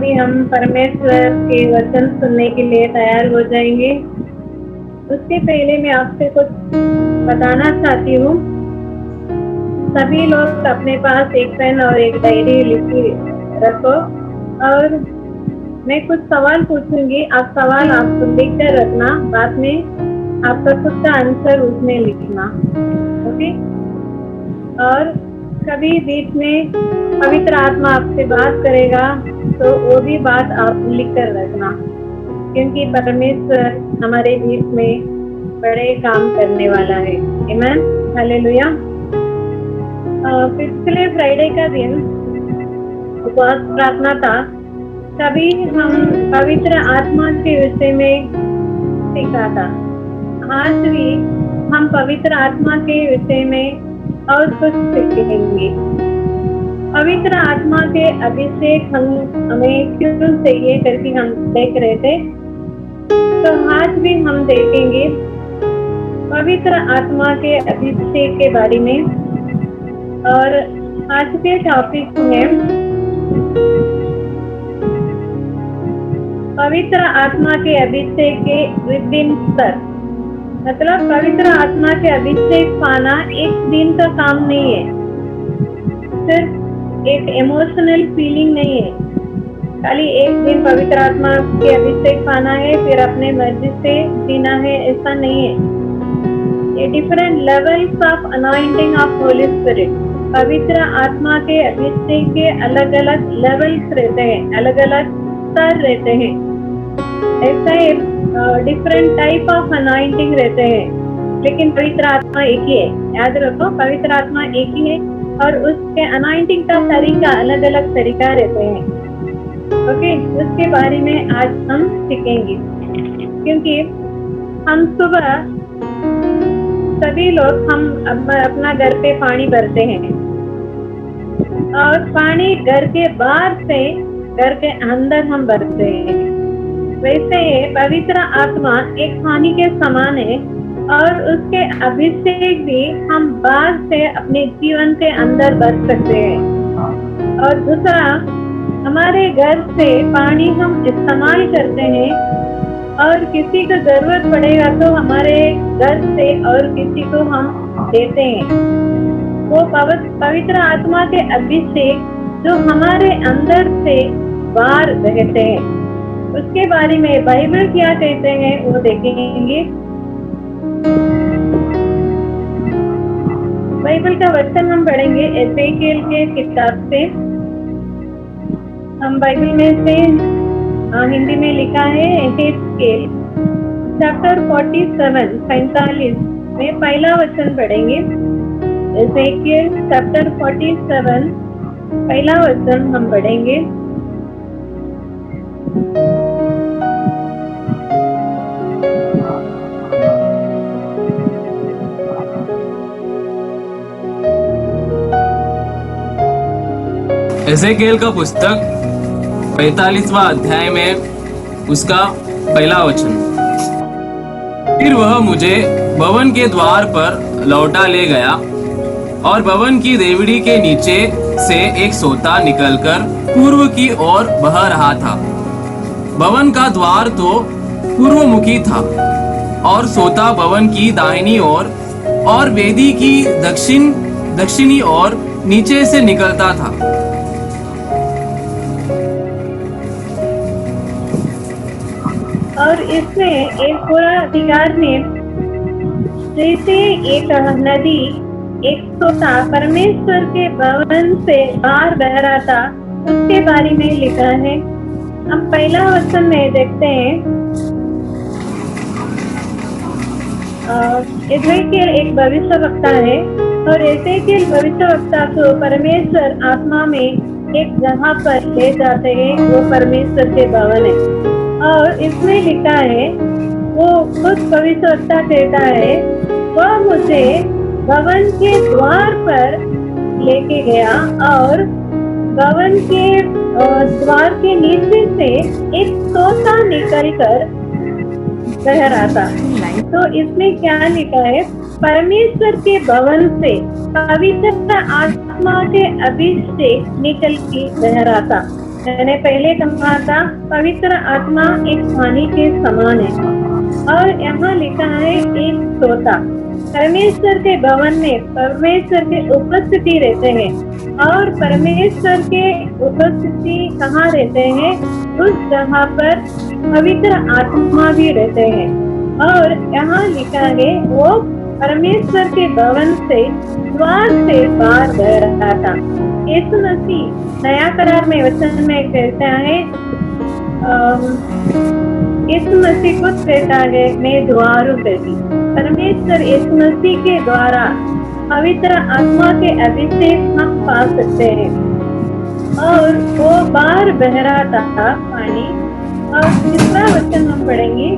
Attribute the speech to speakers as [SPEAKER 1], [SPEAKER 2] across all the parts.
[SPEAKER 1] अभी हम परमेश्वर के वचन सुनने के लिए तैयार हो जाएंगे। उसके पहले मैं आपसे कुछ बताना चाहती हूँ। सभी लोग अपने पास एक पेन और एक डायरी लिखी रखो और मैं कुछ सवाल पूछूंगी। आप सवाल आप लिख कर रखना, बाद में आपका खुद का आंसर उसमें लिखना, ओके। और कभी बीच में पवित्र आत्मा आपसे बात करेगा तो वो भी बात आप लिख कर रखना, क्योंकि परमेश्वर हमारे बीच में बड़े काम करने वाला है। आमीन, हालेलुया। पिछले फ्राइडे का दिन उपवास प्रार्थना था। तभी हम पवित्र आत्मा के विषय में सीखा था। आज भी हम पवित्र आत्मा के विषय में और कुछ सीखेंगे। पवित्र आत्मा के अभिषेक हमें क्यों चाहिए करके हम देख रहे थे, तो आज भी हम देखेंगे पवित्र आत्मा के अभिषेक के बारे में। और आज के टॉपिक में पवित्र आत्मा के अभिषेक के विभिन्न स्तर। मतलब पवित्र आत्मा के अभिषेक पाना एक दिन का काम नहीं है, सिर्फ एक इमोशनल फीलिंग नहीं है। खाली एक दिन पवित्र आत्मा के अभिषेक पाना है फिर अपने मर्जी से जीना है, ऐसा नहीं है। ये different levels of anointing of Holi spirit. पवित्र आत्मा के अभिषेक के अलग अलग लेवल्स रहते हैं, अलग अलग स्तर रहते हैं। ऐसा डिफरेंट टाइप ऑफ अनॉइंटिंग रहते हैं, लेकिन पवित्र आत्मा एक ही है। याद रखो, पवित्र आत्मा एक ही है और उसके अनॉइंटिंग का तरीका अलग अलग तरीका रहते हैं, ओके। उसके बारे में आज हम सीखेंगे, क्योंकि हम सुबह सभी लोग हम अपना घर पे पानी भरते हैं और पानी घर के बाहर से घर के अंदर हम भरते हैं। वैसे पवित्र आत्मा एक पानी के समान है और उसके अभिषेक भी हम बाहर से अपने जीवन के अंदर भर सकते हैं। और दूसरा, हमारे घर से पानी हम इस्तेमाल करते हैं और किसी को जरूरत पड़ेगा तो हमारे घर से और किसी को हम देते हैं। वो पवित्र आत्मा के अभिषेक जो हमारे अंदर से बाहर बहते हैं, उसके बारे में बाइबल क्या कहते हैं वो देखेंगे। बाइबल का वचन हम पढ़ेंगे एजेकिएल के किताब से। हम बाइबल में से हिंदी में लिखा है एजेकिएल चैप्टर 47 45 में पहला वचन पढ़ेंगे। एजेकिएल चैप्टर 47 पहला वचन हम पढ़ेंगे।
[SPEAKER 2] एजेकिएल का पुस्तक 45वां अध्याय में उसका पहला वचन। फिर वह मुझे भवन के द्वार पर लौटा ले गया और भवन की देवड़ी के नीचे से एक सोता निकलकर पूर्व की ओर बह रहा था। भवन का द्वार तो पूर्वमुखी था और सोता भवन की दाहिनी ओर और वेदी की दक्षिणी ओर नीचे से निकलता था।
[SPEAKER 1] और इसमें एक पूरा अधिकार में जैसे एक नदी, एक सोता परमेश्वर के भवन से बाहर बह रहा था, उसके बारे में लिखा है। हम पहला वचन में देखते हैं, एजेकिएल एक भविष्यवक्ता है और एजेकिएल भविष्यवक्ता को परमेश्वर आत्मा में एक जगह पर ले जाते हैं, वो परमेश्वर के भवन है। और इसमें लिखा है, वो खुद भविष्यवक्ता कहता है, वह मुझे भवन के द्वार पर लेके गया और भवन के द्वार के नीचे से एक सोता निकलकर बह रहा था। तो इसमें क्या लिखा है, परमेश्वर के भवन से पवित्र आत्मा के अभिषेक निकल के बह रहा था। मैंने पहले कहा था पवित्र आत्मा एक पानी के समान है और यहाँ लिखा है एक श्रोता। परमेश्वर के भवन में परमेश्वर की उपस्थिति रहते हैं और परमेश्वर के उपस्थिति कहाँ रहते हैं? उस जगह पर पवित्र आत्मा भी रहते हैं। और यहाँ लिखा है वो परमेश्वर के भवन से द्वार से बाहर बह रहा था। यीशु मसीह नया करार में वचन में कहता है यीशु मसीह खुद कहता है मैं द्वार हूँ। परमेश्वर यीशु मसीह के द्वारा पवित्र आत्मा के अभिषेक हम पा सकते हैं। और वो बाहर बह रहा था पानी। और तीसरा वचन हम पढ़ेंगे।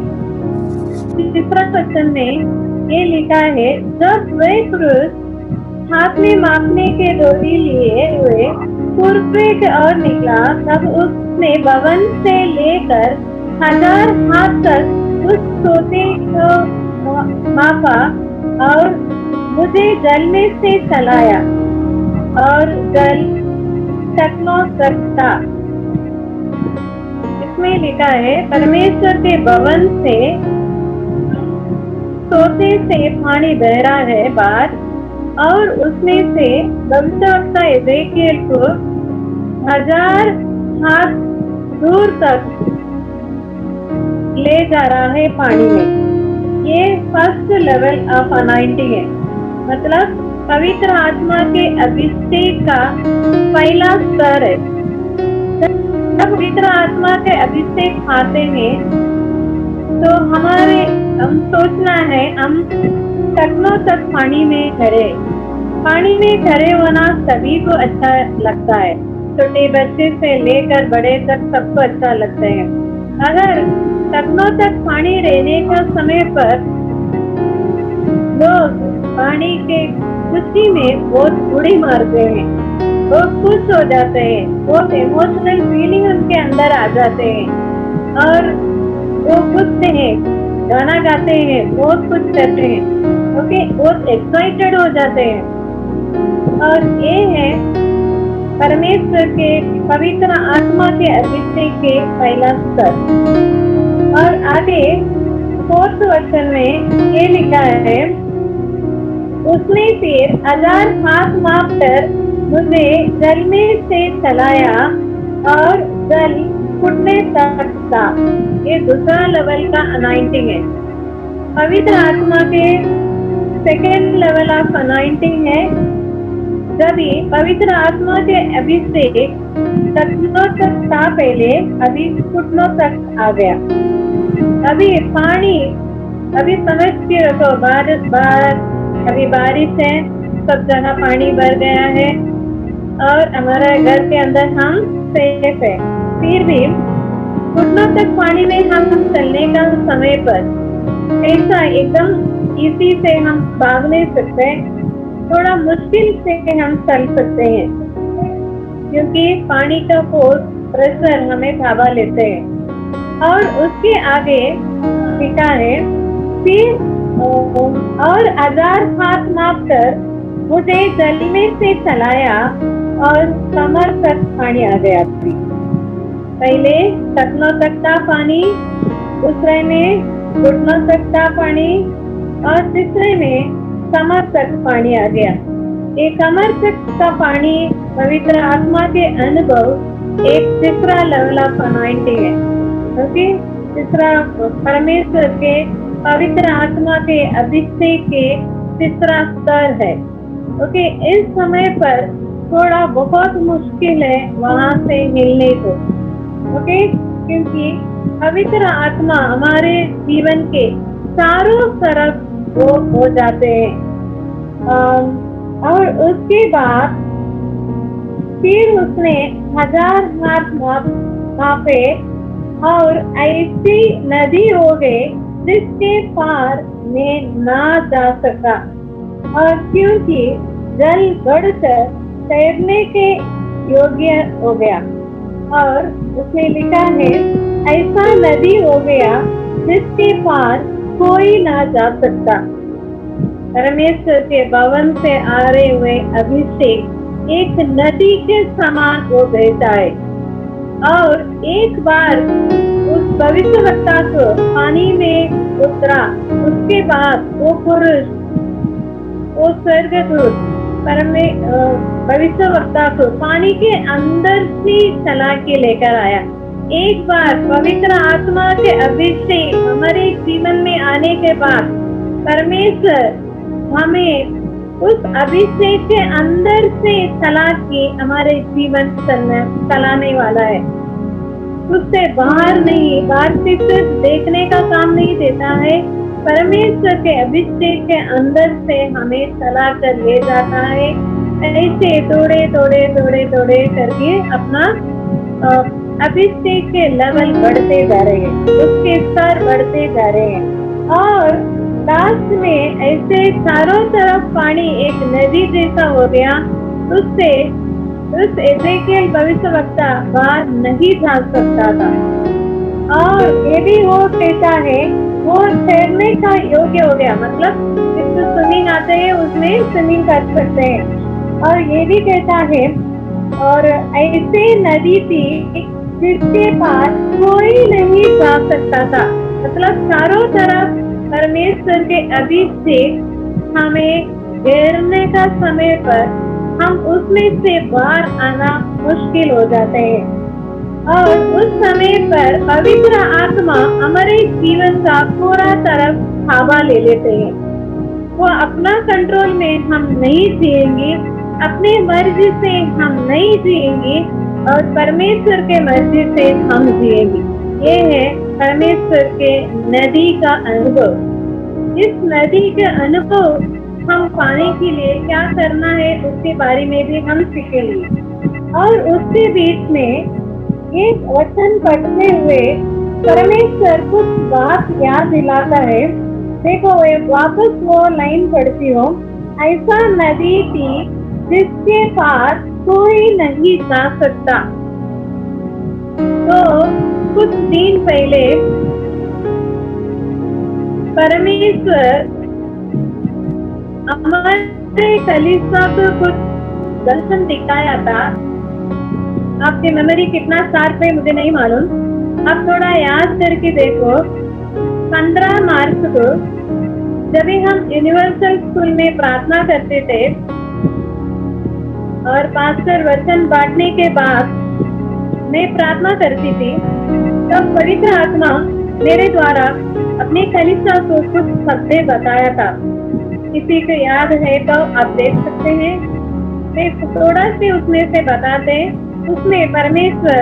[SPEAKER 1] तीसरा वचन में ये लिखा है जब वह पुरुष हाथ में मापने के डोरी लिए हुए पूर्वे की ओर निकला तब उसने भवन से लेकर 1000 हाथ तक उस सोते को मापा और मुझे जल में से चलाया और जल टकनों तक था। इसमें लिखा है परमेश्वर के भवन से सोते से पानी बह रहा है बाहर और उसमें से भविष्यवक्ता एजेकिएल को 1000 हाथ दूर तक ले जा रहा है पानी में। ये फर्स्ट लेवल ऑफ अनाइंटिंग है, मतलब पवित्र आत्मा के अभिषेक का पहला स्तर है। जब पवित्र आत्मा के अभिषेक पाते हैं तो हम सोचना है हम टकनों तक पानी में खड़े होना सभी को अच्छा लगता है। छोटे बच्चे से लेकर बड़े तक सबको अच्छा लगता है। अगर टकनों तक पानी रहने का समय पर लोग पानी के खुशी में बहुत उड़ी मारते हैं, वो खुश हो जाते हैं, बहुत इमोशनल फीलिंग उनके अंदर आ जाते हैं और वो खुश हैं, गाना गाते हैं, बहुत कुछ करते हैं, ओके, बहुत एक्साइटेड हो जाते हैं। और ये है परमेश्वर के पवित्र आत्मा के अभिषेक के पहला स्तर। और आगे 4th वचन में ये लिखा है उसने फिर 1000 हाथ माप कर मुझे जल में से चलाया और जल फुटने तक था। ये दूसरा लेवल का अनाइंटिंग है। पवित्र आत्मा के सेकेंड लेवल ऑफ अनाइंटिंग है जब पवित्र आत्मा के अभिषेक टकनों तक था पहले, अभी घुटनों तक आ गया। अभी पानी, अभी समझ के रखो अभी बारिश है, सब जगह पानी भर गया है और हमारा घर के अंदर हम सेफ है। फिर भी घुटनों तक पानी में हम चलने का समय पर ऐसा एकदम इसी से हम भाग नहीं सकते, थोड़ा मुश्किल से हम चल सकते हैं क्योंकि पानी का फोर्स प्रेशर हमें थाबा लेते हैं। और उसके आगे लिखा है फिर और 1000 हाथ माप कर मुझे जल में से चलाया और कमर तक पानी आ गया। पहले टखनों तक था पानी, दूसरे में घुटनों तक था पानी और तीसरे में कमर तक पानी आ गया। ये कमर तक का पानी पवित्र आत्मा के अनुभव एक तीसरा लेवल ऑफ अनॉइंटिंग है, ओके। तीसरा परमेश्वर के पवित्र आत्मा के अभिषेक के तीसरा स्तर है, ओके। इस समय पर थोड़ा बहुत मुश्किल है वहां से मिलने को, ओके, क्योंकि पवित्र आत्मा हमारे जीवन के चारों तरफ वो हो जाते हैं। और उसके बाद फिर उसने 1000 हाथ मापे और ऐसी नदी हो गई जिसके पार में ना जा सका, और क्योंकि जल बढ़कर तैरने के योग्य हो गया। और उसने लिखा है ऐसा नदी हो गया जिसके पार कोई ना जा सकता। परमेश्वर के भवन से आ रहे हुए अभिषेक एक नदी के समान वो बहता है। और एक बार उस भविष्यवक्ता को पानी में उतरा, उसके बाद वो पुरुष, वो स्वर्गदूत भविष्यवक्ता को पानी के अंदर से चला के लेकर आया। एक बार पवित्र आत्मा के अभिषेक हमारे जीवन में आने के बाद परमेश्वर हमें उस अभिषेक के अंदर से चला के हमारे जीवन चलाने वाला है। उससे बाहर नहीं, बाहर से सिर्फ देखने का काम नहीं देता है, परमेश्वर के अभिषेक के अंदर से हमें चला कर ले जाता है। ऐसे थोड़े थोड़े थोड़े थोड़े करके अपना अभिषेक के लेवल बढ़ते जा रहे हैं, उसके स्तर बढ़ते जा रहे हैं और लास्ट में ऐसे चारों तरफ पानी एक नदी जैसा हो गया। उससे उस एजेकियल भविष्यवक्ता बाहर नहीं जा सकता था और यदि वो कहता है वो तैरने का योग्य हो गया, मतलब जिसको स्विमिंग आते हैं उसमें स्विमिंग कर सकते हैं। और ये भी कहता है और ऐसे नदी थी जिसके पास कोई नहीं जा सकता था, मतलब चारों तरफ परमेश्वर के अभिषेक हमें घेरने का समय पर हम उसमें से बाहर आना मुश्किल हो जाते हैं और उस समय पर पवित्र आत्मा हमारे जीवन का पूरा तरफ ताबा ले लेते हैं। वो अपना कंट्रोल में हम नहीं जिएंगे, अपने मर्जी से हम नहीं जिएंगे और परमेश्वर के मर्जी से हम जिएंगे। ये है परमेश्वर के नदी का अनुभव। इस नदी के अनुभव हम पाने के लिए क्या करना है उसके बारे में भी हम सीखेंगे। और उसके बीच में एक वचन पढ़ते हुए परमेश्वर कुछ बात याद दिलाता है। देखो वापस वो लाइन पढ़ती हूँ। ऐसा नदी थी जिसके पास कोई नहीं जा सकता। तो कुछ दिन पहले परमेश्वर हमारे कलीसिया को कुछ दर्शन दिखाया था। आपकी मेमोरी कितना शार्प है मुझे नहीं मालूम, आप थोड़ा याद करके देखो। 15 मार्च को जब हम यूनिवर्सल स्कूल में प्रार्थना करते थे और पास्टर वचन बांटने के बाद मैं प्रार्थना करती थी, तब पवित्र आत्मा मेरे द्वारा अपने कलीसिया को कुछ शब्द बताया था। किसी को याद है तो आप देख सकते हैं। मैं थोड़ा से उसमें से बताते। उसमें परमेश्वर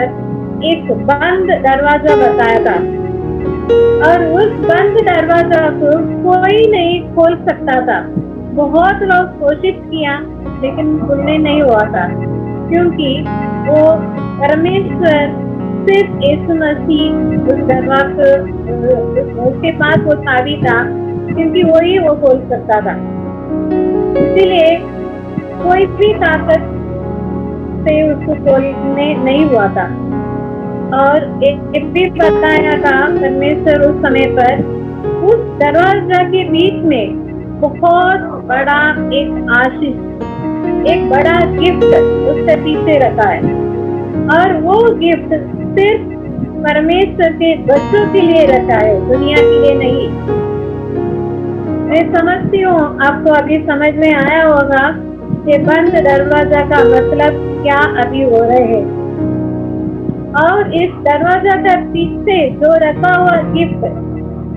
[SPEAKER 1] एक बंद दरवाजा बताया था और उस बंद दरवाजा को कोई नहीं खोल सकता था। बहुत लोग कोशिश किया लेकिन खुलने नहीं हुआ था, क्योंकि वो परमेश्वर सिर्फ यीशु मसीह उस दरवाजे उसके पास वो चाबी था, क्योंकि वही वो खोल सकता था। इसीलिए कोई भी ताकत से उसको खोलने नहीं हुआ था। और एक भी बताया था परमेश्वर उस समय पर उस दरवाजा के बीच में बहुत बड़ा एक आशीष, एक बड़ा गिफ्ट उसके पीछे रखा है और वो गिफ्ट सिर्फ परमेश्वर के बच्चों के लिए रखा है, दुनिया के लिए नहीं। मैं समझती हूँ आपको अभी समझ में आया होगा कि बंद दरवाजा का मतलब क्या अभी हो रहे हैं। और इस दरवाजा का पीछे जो रखा हुआ गिफ्ट,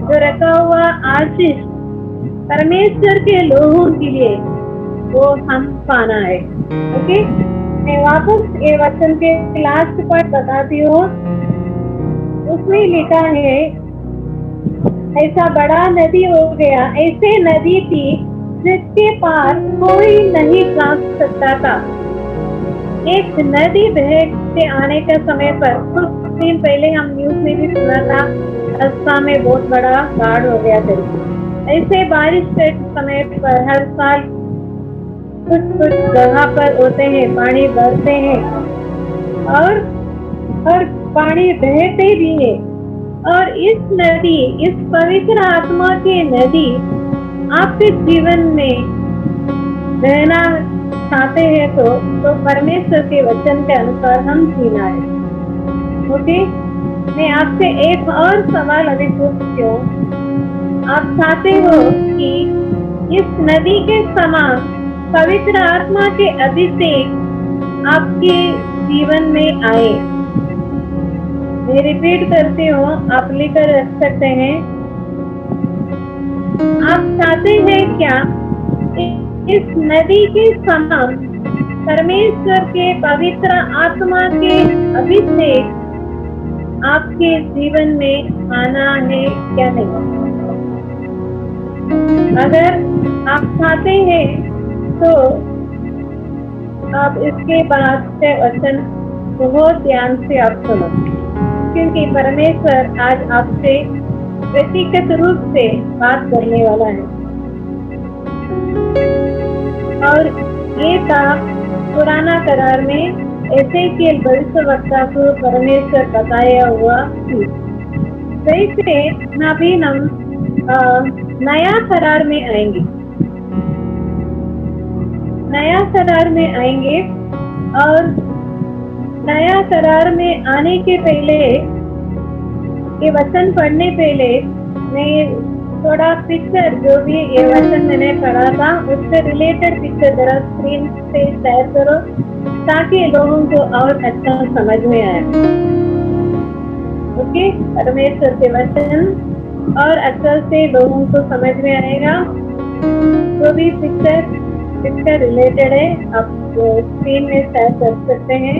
[SPEAKER 1] जो रखा हुआ आशीष परमेश्वर के लोगों के लिए, वो हम पाना है। ओके, मैं वापस ये वचन के लास्ट पार्ट बताती हूँ। उसमें लिखा है ऐसा बड़ा नदी हो गया, ऐसे नदी थी जिसके पार कोई नहीं जा सकता था। एक नदी बह के आने के समय पर कुछ दिन पहले हम न्यूज में भी सुना था, रास्ता में बहुत बड़ा बाढ़ हो गया था। ऐसे बारिश के समय पर हर साल कुछ जगह पर होते हैं, पानी भरते हैं और पानी बहते भी है। और इस नदी, इस पवित्र आत्मा की नदी आपके जीवन में बहना चाहते हैं तो परमेश्वर के वचन के अनुसार हम जीना है। ओके, मैं आपसे एक और सवाल अभी पूछती हूँ। आप चाहते हो कि इस नदी के समान पवित्र आत्मा के अभिषेक आपके जीवन में आए। मैं रिपीट करती हूँ, आप लिखकर रख सकते हैं। आप चाहते हैं क्या इस नदी के समान परमेश्वर के पवित्र आत्मा के अभिषेक आपके जीवन में आना है क्या नहीं? अगर आप चाहते हैं तो आप इसके बाद से वचन बहुत ध्यान से आप सुनो, क्योंकि परमेश्वर आज आपसे व्यक्तिगत रूप से बात करने वाला है। और ये था पुराना करार में एसेकिएल भविष्यवक्ता को परमेश्वर बताया हुआ थी। वैसे अभी हम नया करार में आएंगे। नया करार में आएंगे और नया करार में आने के पहले, ये वचन पढ़ने पहले मैं थोड़ा पिक्चर, जो भी ये वचन मैंने पढ़ा था उससे रिलेटेड पिक्चर जरा स्क्रीन पे शेयर करो, ताकि लोगों को और अच्छा समझ में आए। ओके, परमेश्वर के वचन और अच्छा से लोगों को समझ में आएगा। जो भी पिक्चर रिलेटेड है आप स्क्रीन में शेयर कर सकते हैं।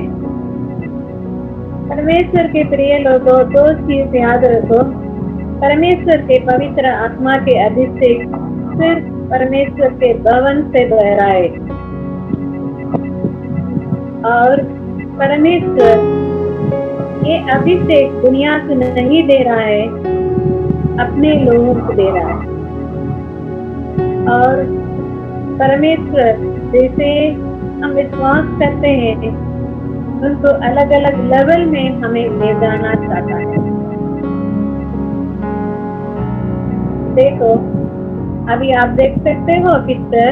[SPEAKER 1] परमेश्वर के प्रिय लोगों, दो चीज याद रखो। परमेश्वर के पवित्र आत्मा के अभिषेक सिर्फ परमेश्वर के भवन से दोहराए, और परमेश्वर ये अभिषेक दुनिया को नहीं दे रहा है, अपने लोगों को दे रहा है। और परमेश्वर जैसे हम विश्वास करते हैं उनको अलग अलग लेवल में हमें ले जाना चाहता है। देखो, अभी आप देख सकते हो पिक्चर,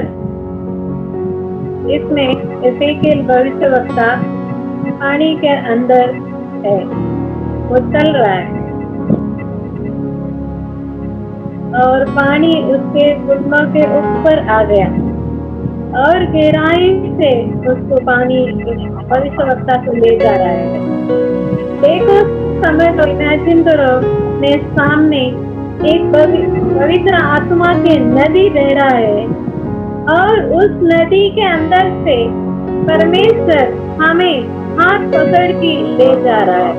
[SPEAKER 1] इसमें एसेकिएल भविष्यवक्ता पानी के अंदर है, वो चल रहा है और पानी उसके घुटनों के ऊपर आ गया और गहराई से उसको पानी भविष्यवक्ता को ले जा रहा है। देखो, समय तो इमेजिन करो, मेरे सामने एक पवित्र आत्मा की नदी बह रहा है और उस नदी के अंदर से परमेश्वर हमें हाथ पकड़ के ले जा रहा है।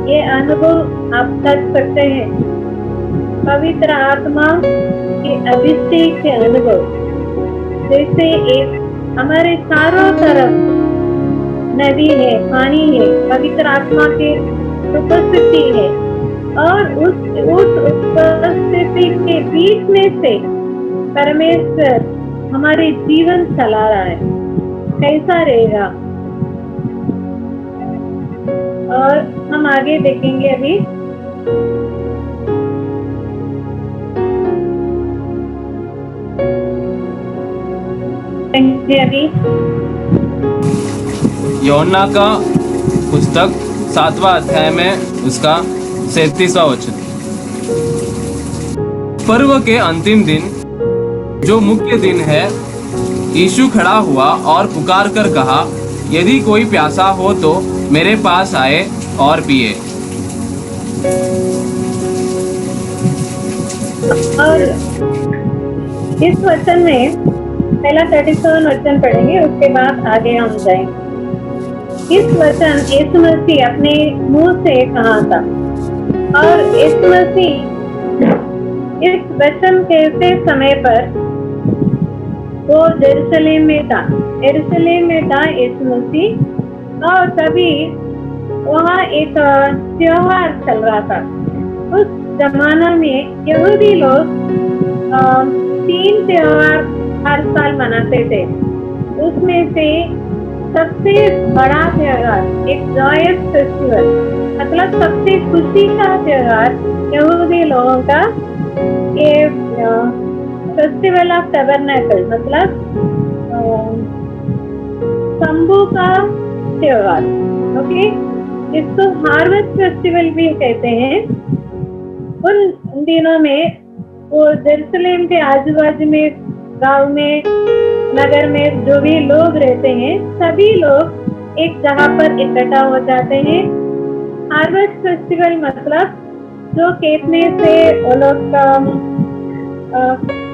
[SPEAKER 1] ये अनुभव आप कर सकते हैं, पवित्र आत्मा के अभिषेक के अनुभव। जैसे एक हमारे चारों तरफ नदी है, पानी है, पवित्र आत्मा की उपस्थिति है, और उस उपस्थिति के बीच में से परमेश्वर हमारे जीवन चला रहा है। कैसा रहेगा? और हम आगे देखेंगे अभी। अभी
[SPEAKER 2] यूहन्ना का पुस्तक 7वां अध्याय में उसका 37वां वचन। पर्व के अंतिम दिन, जो मुख्य दिन है, यीशु खड़ा हुआ और पुकार कर कहा, यदि कोई प्यासा हो तो मेरे पास आए और पिए।
[SPEAKER 1] और इस वचन में पहला 37 वचन पढ़ेंगे, उसके बाद आगे हम जाएंगे। इस वचन यीशु मसीह अपने मुंह से कहा था, और यीशु मसीह इस वचन कहते समय पर वो यरूशलेम में था। यरूशलेम में था यीशु मसीह, और तभी वहाँ एक त्योहार चल रहा था। उस जमाना में यहूदी लोग 3 त्योहार हर साल मनाते थे। उसमें से सबसे बड़ा त्योहार, एक जॉयस फेस्टिवल, मतलब सबसे खुशी का त्योहार यहूदी लोगों का, ये फेस्टिवल ऑफ टैबरनेकल, मतलब तंबू का त्योहार। ओके, इसको हार्वेस्ट फेस्टिवल भी कहते हैं। उन दिनों में वो जेरूसलेम के आजू बाजू में, गांव में, नगर में जो भी लोग रहते हैं, सभी लोग एक जगह पर इकट्ठा हो जाते हैं। हार्वेस्ट फेस्टिवल मतलब जो खेत में से वो लोग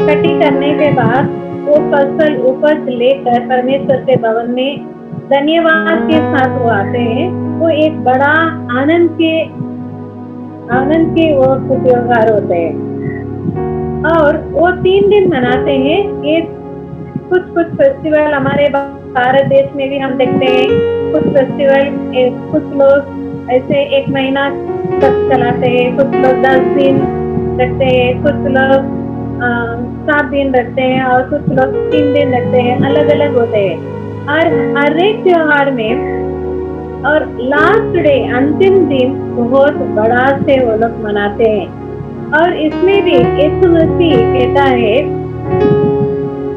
[SPEAKER 1] कटी करने के बाद वो फसल उपज लेकर परमेश्वर के भवन में धन्यवाद के साथ वो आते हैं। वो एक बड़ा आनंद के वो त्योहार होते हैं और वो 3 दिन मनाते हैं। ये कुछ फेस्टिवल हमारे भारत देश में भी हम देखते हैं। कुछ फेस्टिवल कुछ लोग ऐसे 1 महीना तक चलाते हैं, कुछ लोग 10 दिन रखते हैं, कुछ लोग 7 दिन रखते हैं और कुछ लोग 3 दिन रखते हैं। अलग अलग होते हैं और हर एक त्योहार में और लास्ट डे, अंतिम दिन बहुत बड़ा से वो लोग मनाते हैं। और इसमें भी यीशु मसीह कहता है,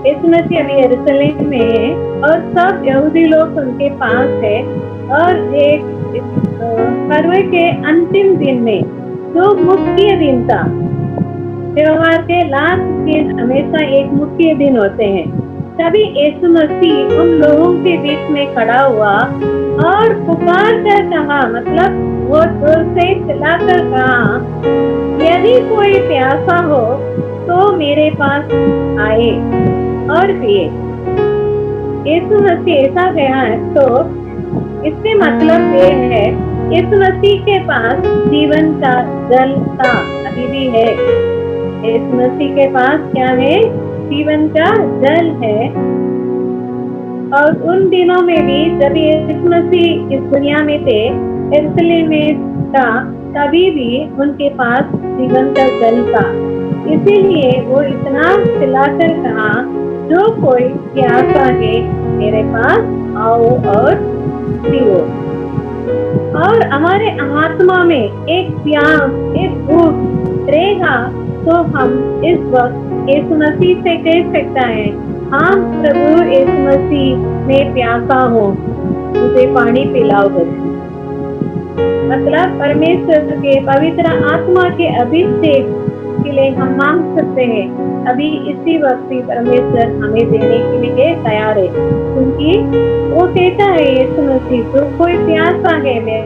[SPEAKER 1] यीशु मसीह अभी यरूशलेम में है और सब यहूदी लोग उनके पास है। और एक पर्व के अंतिम दिन में जो मुख्य दिन था, त्योहार के लास्ट दिन हमेशा एक मुख्य दिन होते हैं। तभी यीशु मसीह उन लोगों के बीच में खड़ा हुआ और पुकार कर कहा, मतलब बहुत जोर से चिल्लाकर कहा, यदि कोई प्यासा हो तो मेरे पास आए और पिए। यीशु मसीह ऐसा कहा है, तो इससे मतलब ये है यीशु मसीह के पास जीवन का जल था, अभी भी है। यीशु मसीह के पास क्या है? जीवन का जल है। और उन दिनों में भी जब यीशु मसीह इस दुनिया में थे, यरूशलेम में था, तभी भी उनके पास जीवन का जल था। इसीलिए वो इतना चिल्लाकर कहा, जो कोई प्यासा है मेरे पास आओ और पियो। और हमारे आत्मा में एक प्यास, एक भूख रहेगा तो हम इस वक्त यीशु मसीह से कह सकता है, हाँ प्रभु यीशु मसीह मैं प्यासा हूँ, मुझे पानी पिलाओ बस। मतलब परमेश्वर के पवित्र आत्मा के अभिषेक के लिए हम मांग सकते हैं। अभी इसी वक्त ही परमेश्वर हमें देने के लिए तैयार है, क्योंकि वो कहता है यीशु मसीह, तो कोई प्यासा है मैं,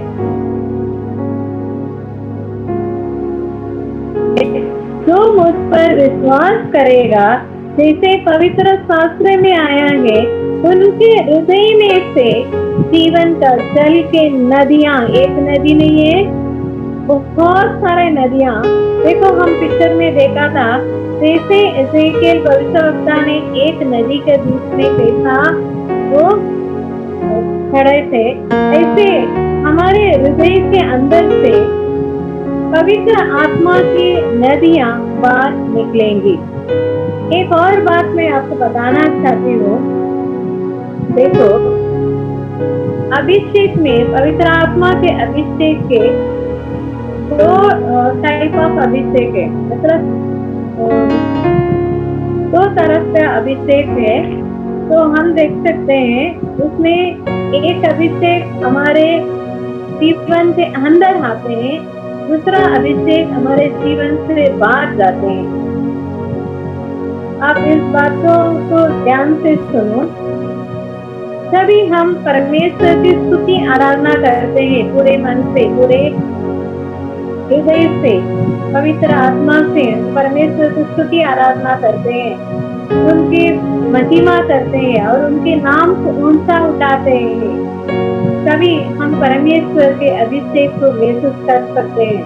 [SPEAKER 1] जो मुझ पर विश्वास करेगा, जैसे पवित्र शास्त्र में आया है, उनके हृदय में से जीवन का जल के नदियां, एक नदी नहीं है, बहुत सारे नदियां। देखो हम पिक्चर में देखा था, जैसे एजेकिएल भविष्यवक्ता ने एक नदी के बीच में देखा, वो खड़े थे, ऐसे हमारे हृदय के अंदर से पवित्र आत्मा की नदियां बाहर निकलेंगी। एक और बात मैं आपको बताना चाहती हूँ। देखो अभिषेक में, पवित्र आत्मा के अभिषेक के 2 टाइप ऑफ अभिषेक है, मतलब 2 तरह से अभिषेक है। तो हम देख सकते हैं उसमें एक अभिषेक हमारे जीवन के अंदर आते हैं, दूसरा अभिषेक हमारे जीवन से बाहर जाते हैं। आप इस बातों को ध्यान से सुनो। तभी हम परमेश्वर की स्तुति आराधना करते हैं पूरे मन से, पूरे हृदय से, पवित्र आत्मा से परमेश्वर की स्तुति आराधना करते हैं, उनकी महिमा करते हैं और उनके नाम को ऊंचा उठाते हैं। तभी हम परमेश्वर के अभिषेक को महसूस कर सकते हैं।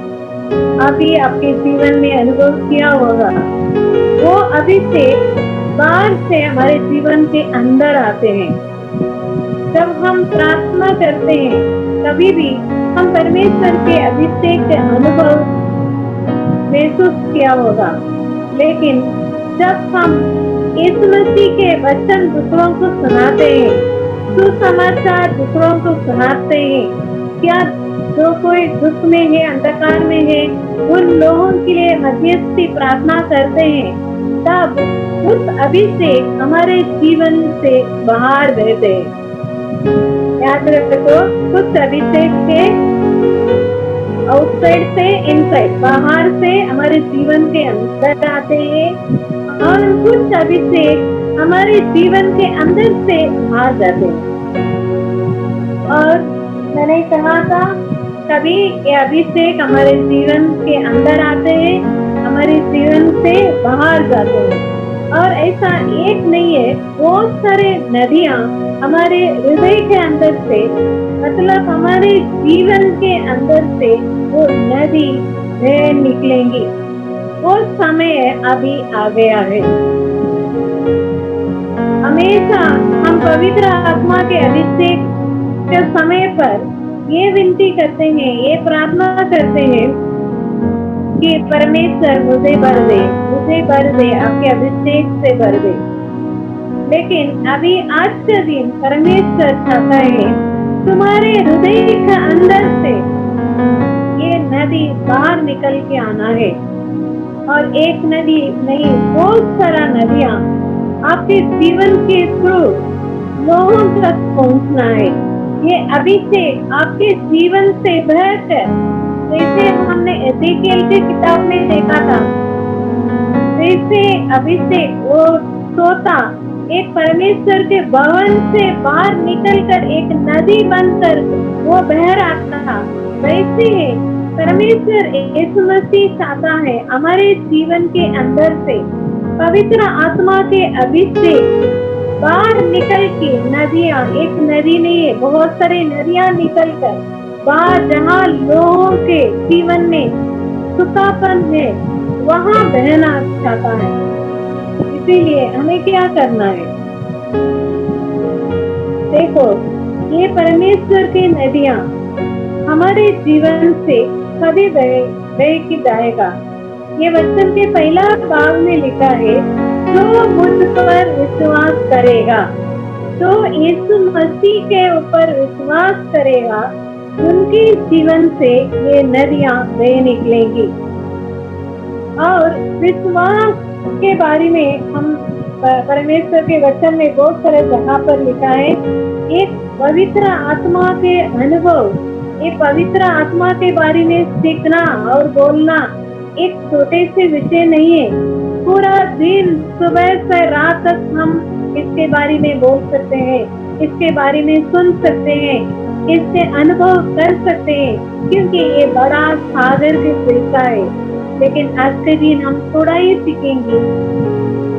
[SPEAKER 1] आप ही आपके जीवन में अनुभव किया होगा, वो अभिषेक बाहर से हमारे जीवन के अंदर आते हैं। जब हम प्रार्थना करते हैं, कभी भी हम परमेश्वर के अभिषेक के अनुभव महसूस किया होगा। लेकिन जब हम यीशु मसीह के वचन दूसरों को सुनाते हैं, सुसमाचार दूसरों को सुनाते हैं, क्या जो कोई दुख में है, अंधकार में है, उन लोगों के लिए मध्यस्थी प्रार्थना करते हैं, तब उस अभिषेक हमारे जीवन से बाहर बहते हैं। याद रखो, कुछ अभिषेक के आउटसाइड से इनसाइड, बाहर से हमारे जीवन के अंदर आते हैं, और कुछ अभिषेक हमारे जीवन के अंदर से बाहर जाते हैं। और मैंने कहा था कभी ये अभिषेक हमारे जीवन के अंदर आते हैं, हमारे जीवन से बाहर जाते हैं, और ऐसा एक नहीं है, बहुत सारे नदियां हमारे हृदय के अंदर से, मतलब हमारे जीवन के अंदर से वो नदी बह निकलेंगी। वो समय अभी आ गया है। हमेशा हम पवित्र आत्मा के अभिषेक के समय पर ये विनती करते हैं, ये प्रार्थना करते हैं कि परमेश्वर मुझे भर दे, मुझे भर दे, आपके अभिषेक से भर दे। लेकिन अभी आज का दिन परमेश्वर चाहता है तुम्हारे हृदय के अंदर से ये नदी बाहर निकल के आना है, और एक नदी नहीं, बहुत सारा नदियां आपके जीवन के थ्रू लोगों तक पहुंचना है। ये अभिषेक आपके जीवन से बहकर, जैसे हमने एजेकिएल की किताब में देखा था, जैसे अभिषेक वो सोता एक परमेश्वर के भवन से बाहर निकलकर एक नदी बनकर वो बह रहा था, वैसे ही परमेश्वर यीशु मसीह चाहता है हमारे जीवन के अंदर से पवित्र आत्मा के अभिषेक बाहर निकल के नदियां, एक नदी नहीं है, बहुत सारे नदियां निकल कर बाहर, जहाँ लोगों के जीवन में सुखापन है वहां बहना चाहता है। इसीलिए हमें क्या करना है? देखो, ये परमेश्वर की नदियां हमारे जीवन से कभी बह के जाएगा। ये वचन के पहला भाग में लिखा है, जो मुझ पर विश्वास करेगा, जो यीशु मसीह के ऊपर विश्वास करेगा, उनके जीवन से ये नदियां बह निकलेंगी। और विश्वास के बारे में हम परमेश्वर के वचन में बहुत सारे जगह पर लिखा है, एक पवित्र आत्मा के अनुभव, एक पवित्र आत्मा के बारे में सीखना और बोलना एक छोटे से विषय नहीं है। पूरा दिन सुबह से रात तक हम इसके बारे में बोल सकते हैं, इसके बारे में सुन सकते हैं, इससे अनुभव कर सकते हैं, क्योंकि ये बड़ा सागर के जैसा है। लेकिन आज के दिन हम थोड़ा ही सीखेंगे,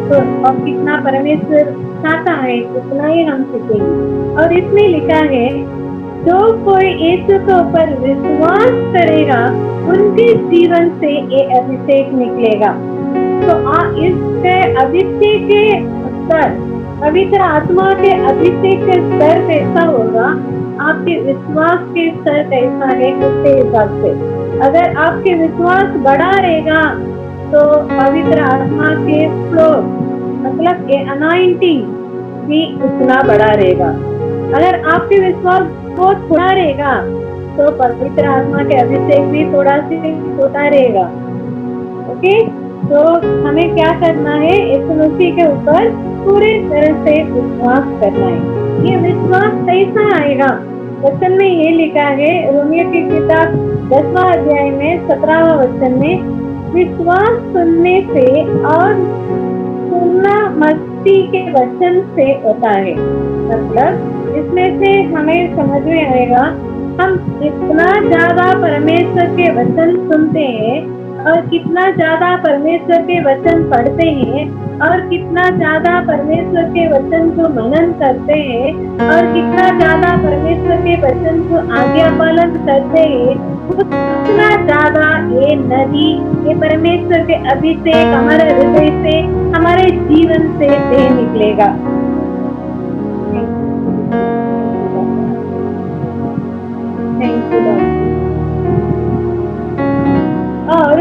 [SPEAKER 1] तो और कितना परमेश्वर चाहता है उतना ही हम सीखेंगे। और इसमें लिखा है, जो कोई यीशु के ऊपर विश्वास करेगा, उनके जीवन से ये अभिषेक निकलेगा। तो इसके अभिषेक के स्तर, पवित्र आत्मा के अभिषेक के स्तर कैसा होगा, आपके विश्वास के स्तर कैसा है, उसके हिसाब से अगर आपके विश्वास बड़ा रहेगा तो पवित्र आत्मा के फ्लो, मतलब ये अनॉइंटिंग भी उतना बड़ा रहेगा। अगर आपके विश्वास बहुत थोड़ा रहेगा तो पवित्र आत्मा के अभिषेक भी थोड़ा सी छोटा रहेगा। ओके, तो हमें क्या करना है? यीशु मसीह के ऊपर पूरे तरह से विश्वास करना है। ये विश्वास कैसा आएगा? वचन में ये लिखा है, रोमियो की किताब 10वां अध्याय में 17वां वचन में, विश्वास सुनने से और सुनना मसीह के वचन से होता है। मतलब इसमें से हमें समझ में आएगा, हम कितना ज्यादा परमेश्वर के वचन सुनते हैं और कितना ज्यादा परमेश्वर के वचन पढ़ते हैं और कितना ज्यादा परमेश्वर के वचन को मनन करते हैं और कितना ज्यादा परमेश्वर के वचन को आज्ञा पालन करते हैं, उतना ज्यादा ये नदी, ये परमेश्वर के अभिषेक हमारे हृदय से, हमारे जीवन से बह निकलेगा। और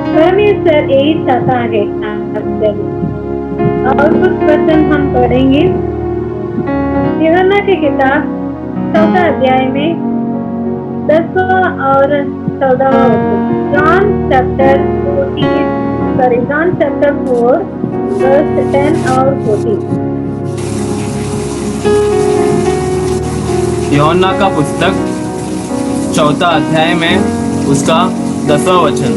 [SPEAKER 1] परमेश्वर यही चाहता है। और कुछ वचन हम पढ़ेंगे यूहन्ना की किताब 14 अध्याय में 10वां और 14वां वचन। जॉन चैप्टर 4 वर्स 10 और 14।
[SPEAKER 2] यूहन्ना का पुस्तक चौथा अध्याय में उसका 10वां वचन।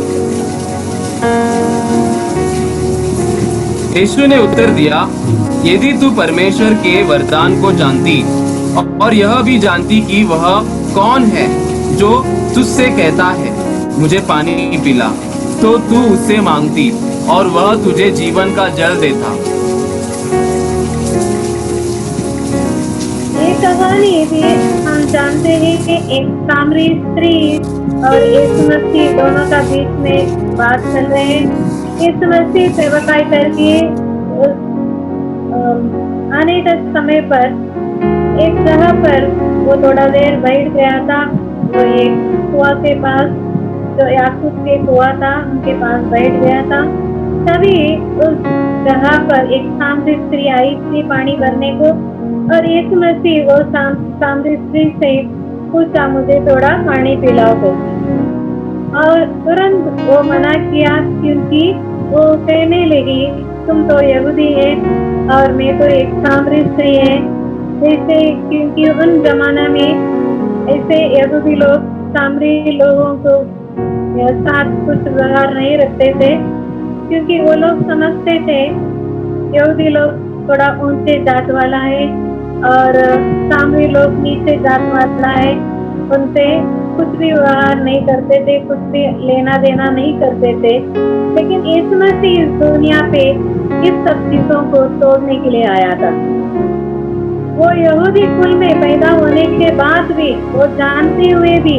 [SPEAKER 2] यीशु ने उत्तर दिया, यदि तू परमेश्वर के वरदान को जानती और यह भी जानती कि वह कौन है जो तुझसे कहता है मुझे पानी पिला, तो तू उससे मांगती और वह तुझे जीवन का जल देता।
[SPEAKER 1] ये कहानी भी हम जानते हैं कि एक सामरी स्त्री और यीशु मसीह दोनों का बीच में बात चल रहे हैं। यीशु मसीह सेवकाई करके आने के समय पर एक जगह पर वो थोड़ा देर बैठ गया था। वो एक कुआं के पास, जो याकूब के कुआं था, उनके पास बैठ गया था। तभी उस जगह पर एक सामरी स्त्री आई थी पानी भरने को, और यीशु मसीह वो सामरी स्त्री से पूछा, मुझे थोड़ा पानी पिलाओ तो। और तुरंत वो मना किया, क्योंकि वो कहने लगी, तुम तो यहूदी है और मैं तो एक सामरी स्त्री है। जैसे क्योंकि उन जमाना में ऐसे यहूदी लोग सामरी लोगों को साथ कुछ व्यवहार नहीं रखते थे, क्योंकि वो लोग समझते थे यहूदी लोग थोड़ा ऊंचे जात वाला है और सामरी लोग नीचे जात वाला है। उनसे कुछ भी व्यवहार नहीं करते थे, कुछ भी लेना देना नहीं करते थे। लेकिन यीशु मसीह इस दुनिया पे इस सब चीजों को तोड़ने के लिए आया था। वो यहूदी कुल में पैदा होने के बाद भी, वो जानते हुए भी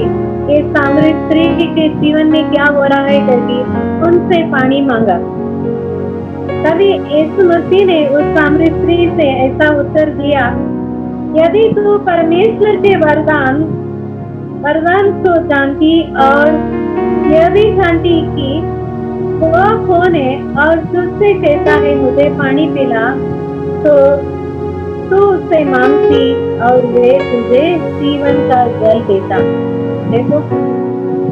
[SPEAKER 1] एक सामरी स्त्री के जीवन में क्या हो रहा है करके उनसे पानी मांगा। तभी यीशु मसीह ने उस सामरी स्त्री से ऐसा उत्तर दिया, यदि तू परमेश्वर के वरदान को जानती और यह भी जानती कि वो कौन है और तुझसे कहता है मुझे पानी पिला, तो तू उससे मांगती और वे तुझे जीवन का जल देता। देखो,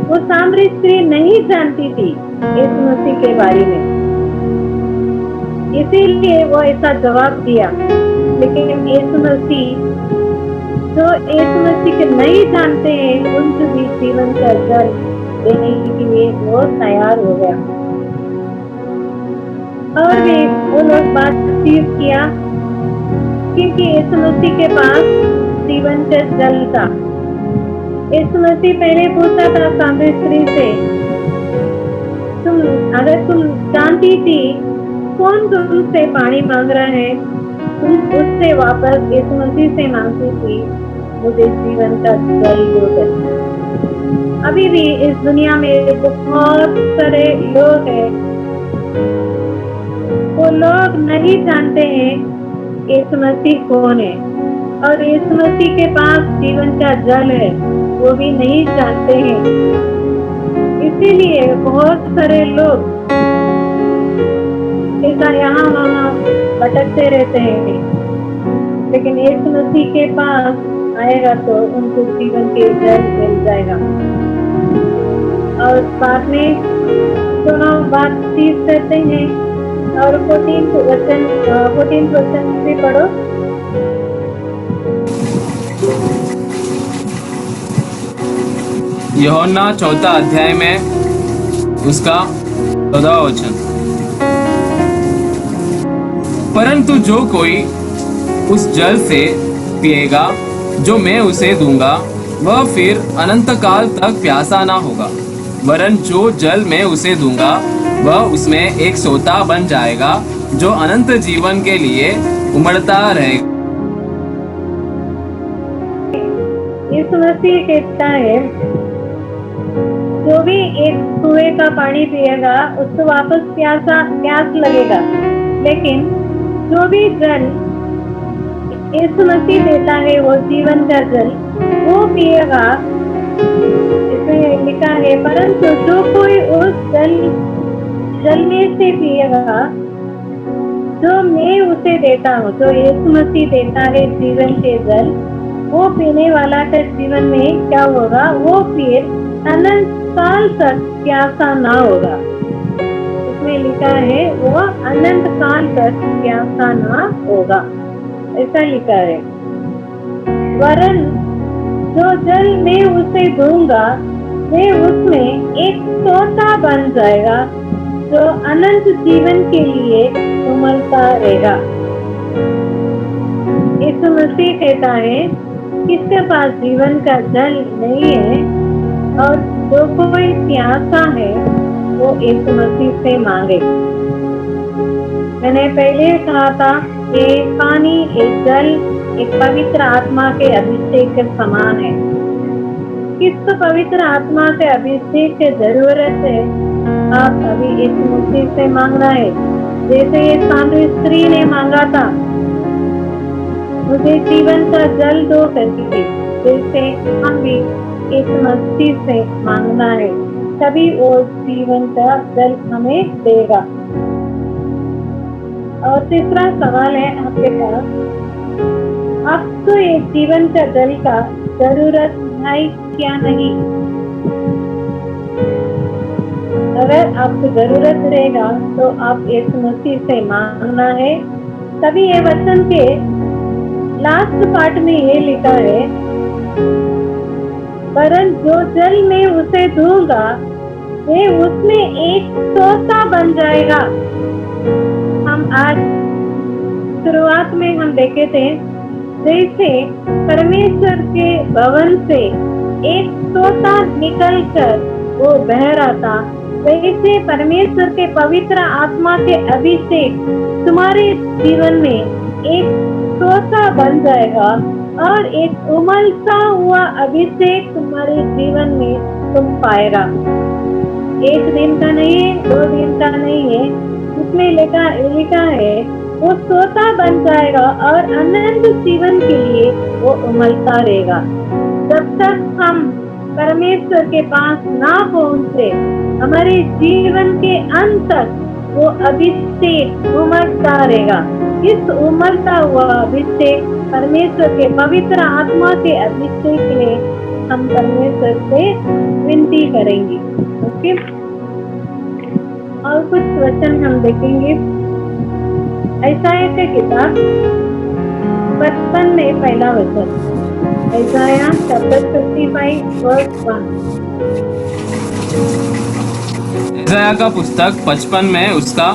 [SPEAKER 1] वो सामरी स्त्री नहीं जानती थी यीशु मसीह के बारे में, इसीलिए वो ऐसा जवाब दिया। लेकिन यीशु मसीह जो यीशु मसीह के नहीं जानते हैं, उनको भी जीवन का जल देने के लिए वो तैयार हो गया। और भी वो लोग बातचीत किया, क्योंकि यीशु मसीह के पास जीवन का जल था। यीशु मसीह पहले पूछा था सामरी स्त्री से, अगर तुम जानती थी कौन तुमसे पानी मांग रहा है, तुम उससे वापस यीशु मसीह से मांगती थी, मुझे जीवन का जल दो। अभी भी इस दुनिया में बहुत सारे लोग हैं, वो लोग नहीं जानते हैं यीशु मसीह कौन है, और यीशु मसीह के पास जीवन का जल है, वो भी नहीं जानते हैं। इसीलिए बहुत सारे लोग ऐसा यहाँ वहाँ भटकते रहते हैं। लेकिन यीशु मसीह के पास आएगा तो उनको जीवन के जल मिल जाएगा। और बाद में दोनों बातचीत करते हैं। और 14 वचन भी पढ़ो।
[SPEAKER 2] यूहन्ना चौथा अध्याय में उसका 14वां वचन। परंतु जो कोई उस जल से पिएगा जो मैं उसे दूंगा, वह फिर अनंत काल तक प्यासा ना होगा, वरन जो जल मैं उसे दूंगा वह उसमें एक सोता बन जाएगा, जो अनंत जीवन के लिए उमड़ता रहेगा।
[SPEAKER 1] यीशु मसीह कहता है, जो भी एक कुएं का पानी पिएगा उसको वापस प्यास लगेगा, लेकिन जो भी जल यीशु मसीह देता है वो जीवन का जल, वो पिएगा। इसमें लिखा है, परंतु जो कोई उस जल में से पिएगा जो मैं उसे देता हूँ, जो यीशु मसीह देता है जीवन के जल, वो पीने वाला का जीवन में क्या होगा, वो फिर अनंत काल तक प्यासा ना होगा। इसमें लिखा है वो अनंत काल तक प्यासा ना होगा, ऐसा लिखा है। वरन जो जल मैं उसे दूंगा वे उसमें एक सोता बन जाएगा जो अनंत जीवन के लिए उमलता रहेगा। यीशु मसीह कहता है किसके पास जीवन का जल नहीं है और जो कोई प्यासा है वो यीशु मसीह से मांगे। मैंने पहले कहा था कि पानी एक जल एक पवित्र आत्मा के अभिषेक के समान है। किसको पवित्र आत्मा से अभिषेक की जरूरत है? आप अभी यीशु मसीह से मांगना है, जैसे ये सामरी स्त्री ने मांगा था, मुझे जीवन का जल दो करके, जैसे हम भी यीशु मसीह से मांगना है, तभी वो जीवन का जल हमें देगा। और तीसरा सवाल है आपके पास, आपको ये जीवन का जल का जरूरत है क्या नहीं? अगर आपको जरूरत रहेगा तो आप यीशु मसीह से मांगना है। तभी ये वचन के लास्ट पार्ट में ये लिखा है, परंतु जो जल मैं उसे दूंगा वे उसमें एक सोता बन जाएगा। हम आज शुरुआत में हम देखे थे जैसे परमेश्वर के भवन से एक सोता निकलकर वो बह रहा था, वैसे परमेश्वर के पवित्र आत्मा के अभिषेक तुम्हारे जीवन में एक सोता बन जाएगा और एक उमलता हुआ अभिषेक तुम्हारे जीवन में तुम पाएगा। एक दिन का नहीं है, 2 दिन का नहीं है, उसमें लिखा है वो सोता बन जाएगा और अनंत जीवन के लिए वो उमलता रहेगा। जब तक हम परमेश्वर के पास ना पहुंचे, हमारे जीवन के अंत तक वो अभिषेक उमलता रहेगा। इस उमलता हुआ अभिषेक परमेश्वर के पवित्र आत्मा के अभिषेक के लिए हम परमेश्वर से विनती करेंगे। ओके, और कुछ वचन हम देखेंगे। यशायाह की किताब 55 में पहला वचन, यशायाह चैप्टर 55 वर्स 1।
[SPEAKER 2] यशायाह का पुस्तक 55 में उसका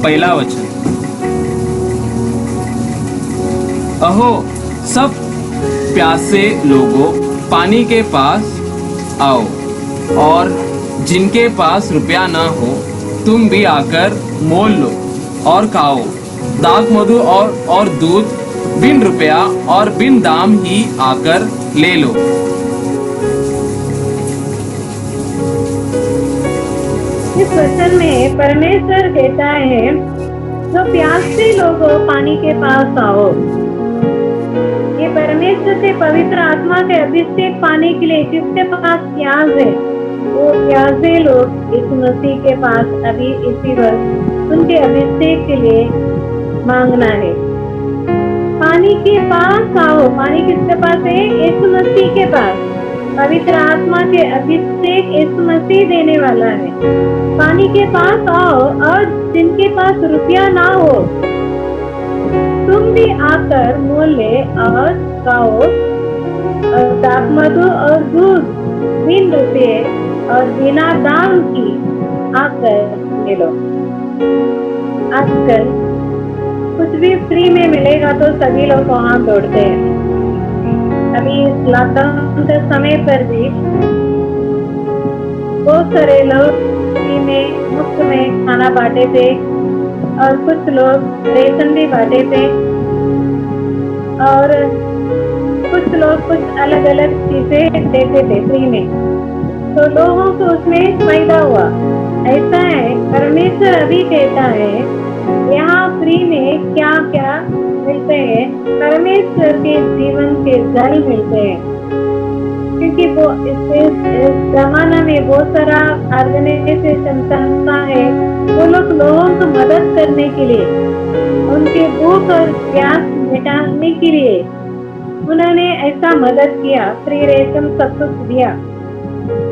[SPEAKER 2] पहला वचन, अहो सब प्यासे लोगों पानी के पास आओ, और जिनके पास रुपया न हो तुम भी आकर मोल लो और खाओ। दाख मधु और दूध बिन रुपया और बिन दाम ही आकर ले लो।
[SPEAKER 1] इस वचन में परमेश्वर कहता है जो प्यासे लोगों पानी के पास आओ। ये परमेश्वर से पवित्र आत्मा के अभिषेक पाने के लिए जिसके पास प्यास है, वो प्यासे लोग यीशु मसीह के पास अभी इसी वक्त उनके अभिषेक के लिए मांगना है। पानी के पास आओ। पानी किसके पास है? यीशु मसीह के पास। पवित्र आत्मा के अभिषेक यीशु मसीह देने वाला है। पानी के पास आओ और जिनके पास रुपया ना हो तुम भी आकर मोल ले और खाओ, और दाख मधु और दूध बिन रुपये और बिना दाम की आकर ले लो। आजकल कुछ भी फ्री में मिलेगा तो सभी लोग वहां दौड़ते हैं। अभी इस लॉकडाउन के समय पर भी बहुत सारे लोग फ्री में मुफ्त में खाना बांटे थे और कुछ लोग रेशन भी बांटे थे और कुछ लोग कुछ अलग अलग चीजें देते थे फ्री में, तो लोगों को उसमें फायदा हुआ। ऐसा है, परमेश्वर अभी कहता है यहाँ फ्री में क्या क्या मिलते हैं? परमेश्वर के जीवन के जल मिलते हैं, क्योंकि वो इस जमाना में बहुत सारा ऑर्गेनाइजेशन संस्था है, वो लोग लोगों को मदद करने के लिए, उनके भूख और प्यास मिटाने के लिए उन्होंने ऐसा मदद किया, फ्री रेशन सब कुछ दिया।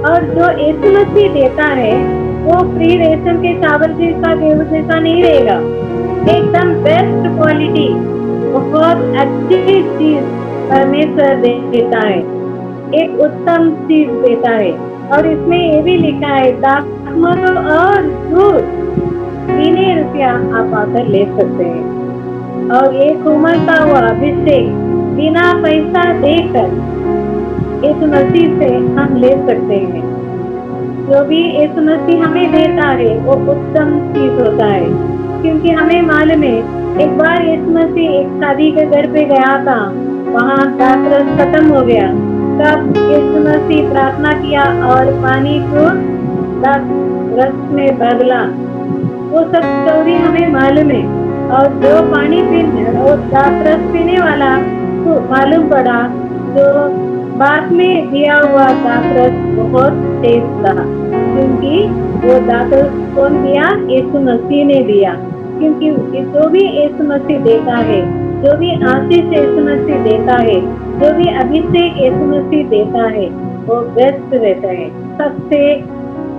[SPEAKER 1] और जो यीशु मसीह देता है वो फ्री रेशन के चावल जैसा गेहूं जैसा नहीं रहेगा, एकदम बेस्ट क्वालिटी, बहुत अच्छी चीज परमेश्वर देता है। एक उत्तम चीज देता है। और इसमें ये भी लिखा है दाखमधु और दूध 3 रुपया आप आकर ले सकते हैं। और ये उमड़ता हुआ अभिषेक बिना पैसा देकर यीशु मसीह से हम ले सकते हैं। जो भी यीशु मसीह हमें देता है वो उत्तम चीज होता है, क्योंकि हमें मालूम है एक बार यीशु मसीह एक शादी के घर पे गया था, वहाँ दाखरस खत्म हो गया। तब यीशु मसीह प्रार्थना किया और पानी को दाखरस में बदला। वो सब स्टोरी हमें मालूम है। और जो पानी पीने और दाखरस पीने वाला को मालूम पड़ा, जो बाद में दिया हुआ दाखरस बहुत तेज था, क्योंकि वो दाखरस कौन दिया? यीशु मसीह ने दिया। क्योंकि जो भी यीशु मसीह देता है, जो भी आशीष यीशु मसीह देता है, जो भी अभिषेक यीशु मसीह देता है, वो बेस्ट रहता है। सबसे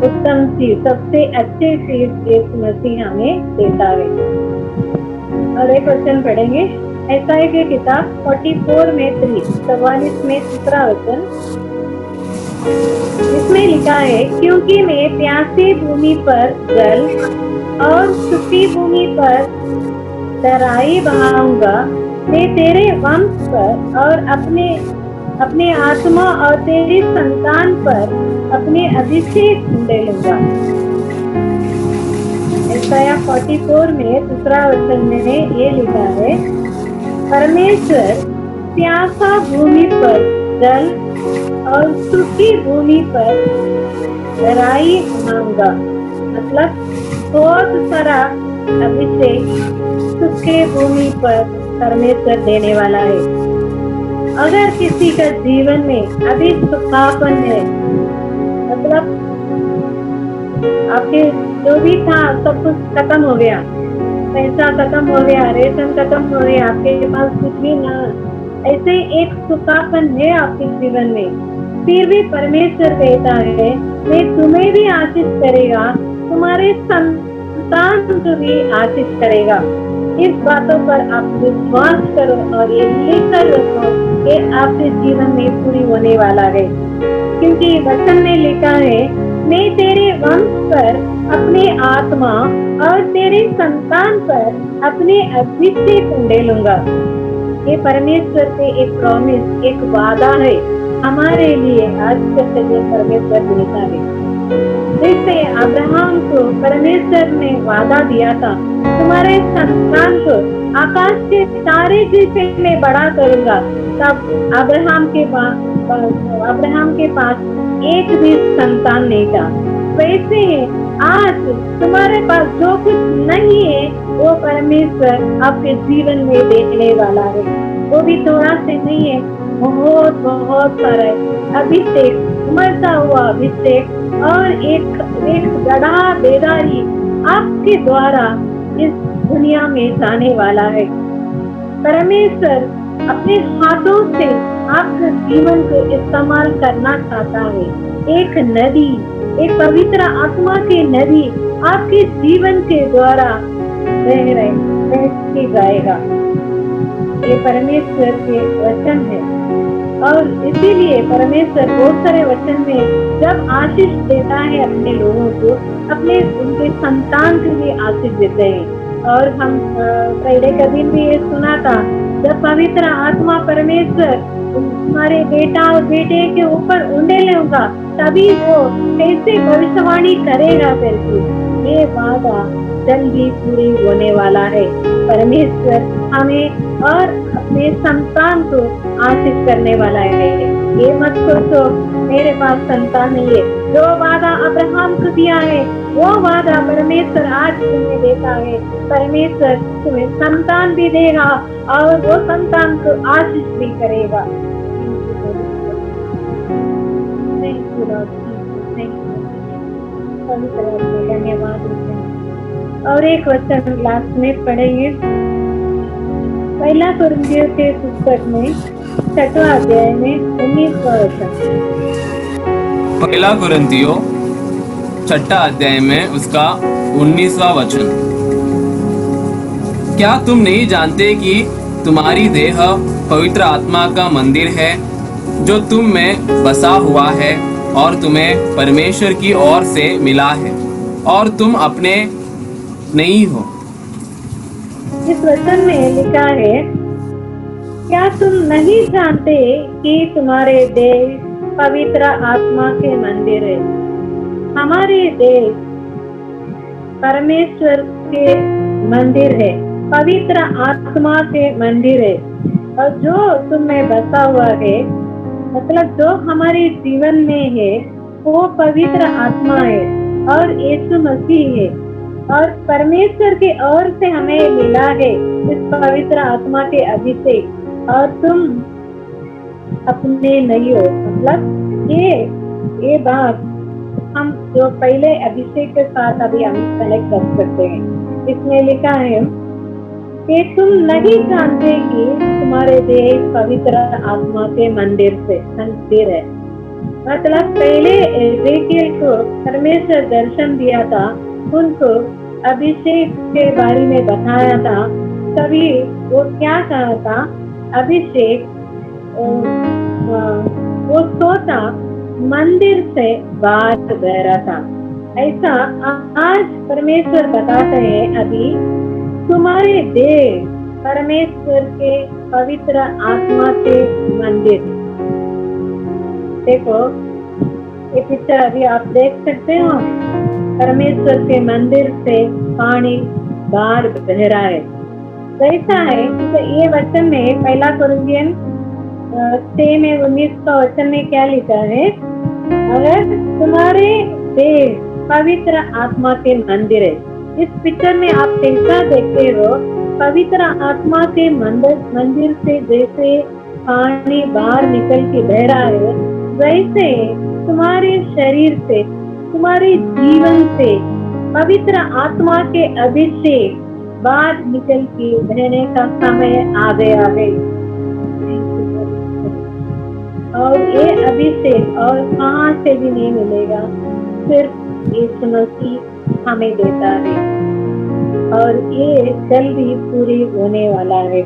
[SPEAKER 1] उत्तम चीज, सबसे अच्छी चीज यीशु मसीह हमें देता है। और एक क्वेश्चन पढ़ेंगे एसाई की किताब 44 में 44 में 3 वचन। इसमें लिखा है, क्योंकि मैं प्यासी भूमि पर जल और सूखी भूमि पर तराई बहाऊंगा। मैं तेरे वंश पर और अपने आत्मा और तेरी संतान पर अपने अभिषेक डालूंगा। एसाया 44 में 3 वचन में ये लिखा है, परमेश्वर प्यासा भूमि पर जल और सूखी भूमि पर तराई बहाऊंगा। मतलब बहुत सारा अभिषेक सूखे भूमि पर परमेश्वर देने वाला है। अगर किसी का जीवन में अभी सूखापन है, मतलब आपके जो भी था सब कुछ खत्म हो गया, पैसा खत्म हो गया, रेशन खत्म हो गया, आपके पास कुछ भी ना, ऐसे एक सूखापन है आपके जीवन में, फिर भी परमेश्वर कहता है मैं तुम्हें भी आशीष करेगा, तुम्हारे संतान को भी आशीष करेगा। इस बातों पर आप विश्वास करो और ये लेकर रखो, ये आपके जीवन में पूरी होने वाला है। क्योंकि वचन में लिखा है, मैं तेरे वंश पर अपने आत्मा और तेरे संतान पर अपने अभिषेक डालूंगा। ये परमेश्वर से एक प्रॉमिस, एक वादा है हमारे लिए। आज के दिन परमेश्वर देता है, जैसे अब्राहम को परमेश्वर ने वादा दिया था, तुम्हारे संतान को आकाश के तारे जैसे मैं बड़ा करूंगा। तब अब्राहम के पास एक भी संतान नहीं था। वैसे आज तुम्हारे पास जो कुछ नहीं है वो परमेश्वर आपके जीवन में देने वाला है। वो भी थोड़ा से नहीं है, बहुत बहुत सारा है। अभिषेक, उमड़ता हुआ अभिषेक और एक गड़ा बेदारी आपके द्वारा इस दुनिया में जाने वाला है। परमेश्वर अपने हाथों से आपके जीवन को इस्तेमाल करना चाहता है। एक नदी, एक पवित्र आत्मा की नदी आपके जीवन के द्वारा बह जाएगा। ये परमेश्वर के वचन है। और इसीलिए परमेश्वर बहुत सारे वचन में जब आशीष देता है अपने लोगों को, उनके संतान को भी आशीष देते हैं। और हम फ्राइडे का दिन भी ये सुना था, जब पवित्र आत्मा परमेश्वर तुम्हारे बेटा और बेटे के ऊपर उंडेल होगा, तभी वो कैसे भविष्यवाणी करेगा करके ये वादा जल्दी पूरी होने वाला है। परमेश्वर हमें और अपने संतान को आशीष करने वाला है। ये मत सोचो मेरे पास संतान नहीं है। जो वादा अब्राहम को दिया है वो वादा परमेश्वर आज तुम्हें देता है। परमेश्वर तुम्हें संतान भी देगा और वो संतान को आशीष भी करेगा। धन्यवाद। और एक वचन लास्ट में पढ़ेंगे, पहला कुरिन्थियों के पुस्तक में 6वां अध्याय में 19वां वचन।
[SPEAKER 2] पहला कुरिन्थियों 6 अध्याय में उसका 19वां वचन। क्या तुम नहीं जानते कि तुम्हारी देह पवित्र आत्मा का मंदिर है जो तुम में बसा हुआ है और तुम्हें परमेश्वर की ओर से मिला है और तुम अपने नहीं हो।
[SPEAKER 1] इस वचन में लिखा है, क्या तुम नहीं जानते कि तुम्हारे देश पवित्र आत्मा के मंदिर है? हमारे देश परमेश्वर के मंदिर है, पवित्र आत्मा के मंदिर है। और जो तुम में बसा हुआ है, मतलब जो हमारे जीवन में है, वो पवित्र आत्मा है और यीशु मसीह है। और परमेश्वर की ओर से हमें मिला है इस पवित्र आत्मा के अभिषेक, और तुम अपने नहीं हो। मतलब ये बात हम जो पहले अभिषेक के साथ अभी हम कनेक्ट कर सकते हैं। इसमें लिखा है कि तुम नहीं जानते कि तुम्हारे देह पवित्र आत्मा के मंदिर है। मतलब पहले एजेकियल को परमेश्वर दर्शन दिया था, उनको अभिषेक के बारे में बताया था। तभी वो क्या कहा था, अभिषेक वो सोता मंदिर से बाहर बह रहा था। ऐसा आज परमेश्वर बताते हैं, अभी तुम्हारे देह परमेश्वर के पवित्र आत्मा के मंदिर। देखो ये पिक्चर अभी आप देख सकते हो, परमेश्वर के मंदिर से पानी बाहर बह रहा है। कैसा है? तो ये वचन में पहला कोरिन्थियन 6:19 का वचन में क्या लिखा है, अगर तुम्हारे देह पवित्र आत्मा के मंदिर है। इस पिक्चर में आप कैसा देखते हो, पवित्र आत्मा के मंदिर से जैसे पानी बाहर निकल के बह रहा है, वैसे तुम्हारे शरीर से, तुम्हारे जीवन से पवित्र आत्मा के अभिषेक बाहर निकल के बहने का समय आ गया है। और ये अभिषेक और कहाँ से भी नहीं मिलेगा, सिर्फ यीशु मसीह हमें देता है, और ये जल्दी पूरी होने वाला है।